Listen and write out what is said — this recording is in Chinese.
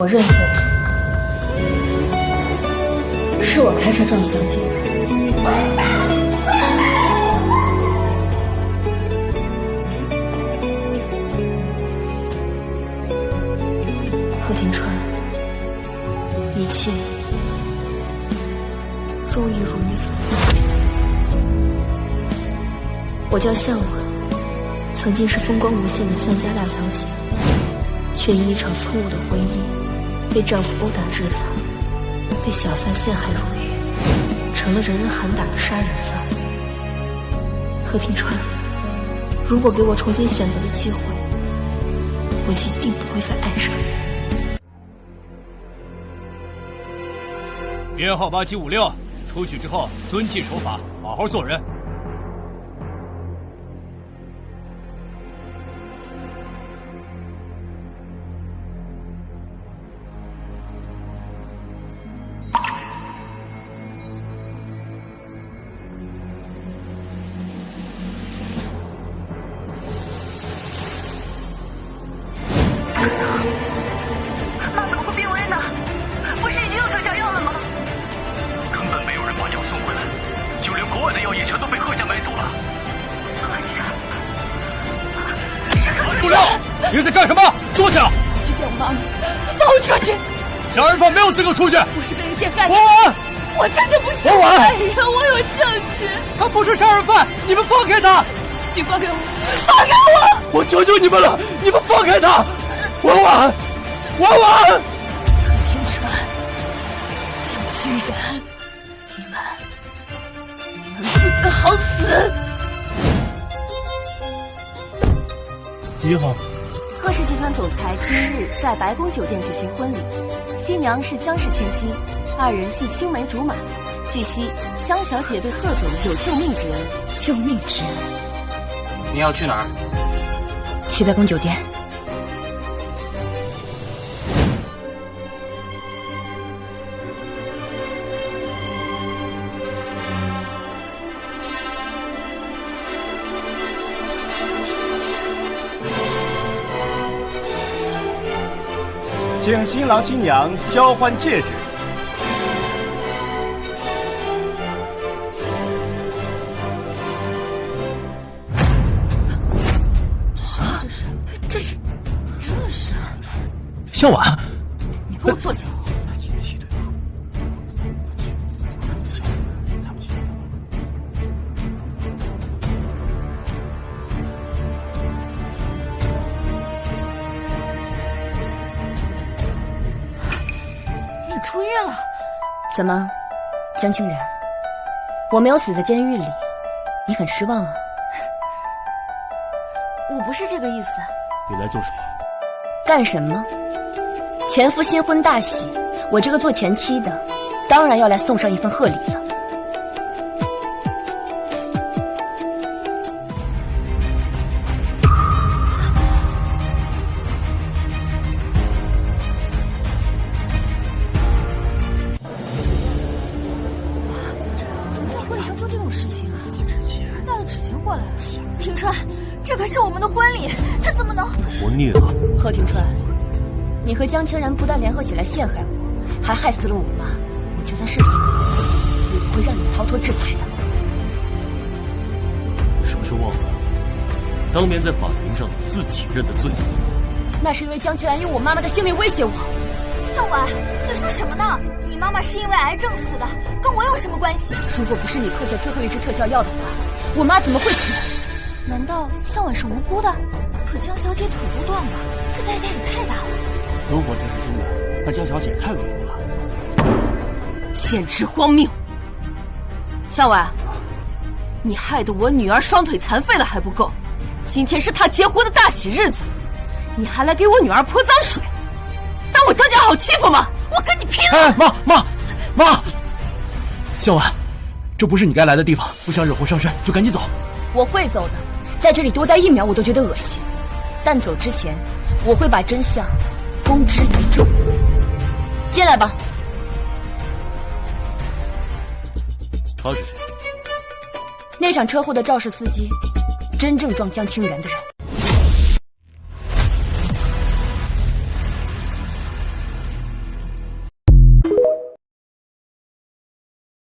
我认错了，是我开车撞了江青。贺廷川，一切终于如你所愿。我叫向晚，曾经是风光无限的向家大小姐，却因一场错误的婚姻，被丈夫殴打致残，被小三陷害入狱，成了人人喊打的杀人犯。贺廷川，如果给我重新选择的机会，我一定不会再爱上你。编号8756，出去之后遵纪守法，好好做人。妈怎么会病危呢？不是已经有特效药了吗？根本没有人把药送回来，就连国外的药也全都被贺家买走了。不了，你在干什么？坐下！我去见我妈妈，放我出去！杀人犯没有资格出去。我是被人陷害的。王婉，我真的不是坏人，我有证据。他不是杀人犯，你们放开他！你放开我！放开我！我求求你们了，你们放开他！王婉，王婉！贺廷川，江青然，你们不得好死！你好。贺氏集团总裁今日在白宫酒店举行婚礼，新娘是江氏千金，二人系青梅竹马。据悉，江小姐对贺总有救命之恩。救命之恩？你要去哪儿？去白宫酒店。请新郎新娘交换戒指。这是，向晚，你给我坐下！你出狱了？怎么，江青然，我没有死在监狱里，你很失望啊？我不是这个意思。你来做什么？干什么？前夫新婚大喜，我这个做前妻的，当然要来送上一份贺礼了。怎么在婚礼上做这种事情啊？怎么带了纸钱过来？廷川，这可是我们的婚礼，他怎么能……活孽啊！贺廷川，你和江青然不但联合起来陷害我，还害死了我妈。我就算是死，也不会让你逃脱制裁的。是不是忘了当年在法庭上自己认的罪？那是因为江青然用我妈妈的性命威胁我。向晚，你说什么呢？你妈妈是因为癌症死的，跟我有什么关系？如果不是你刻下最后一支特效药的话，我妈怎么会死？难道向晚是无辜的？可江小姐腿都断了，这代价也太大了。如果这是真的，那江小姐太恶毒了，简直荒谬！向晚，你害得我女儿双腿残废了还不够，今天是她结婚的大喜日子，你还来给我女儿泼脏水，当我张家好欺负吗？我跟你拼了！哎，妈！向晚，这不是你该来的地方，不想惹祸上身，就赶紧走。我会走的，在这里多待1秒我都觉得恶心。但走之前，我会把真相公之于众。进来吧。他是谁？那场车祸的肇事司机，真正撞江青然的人。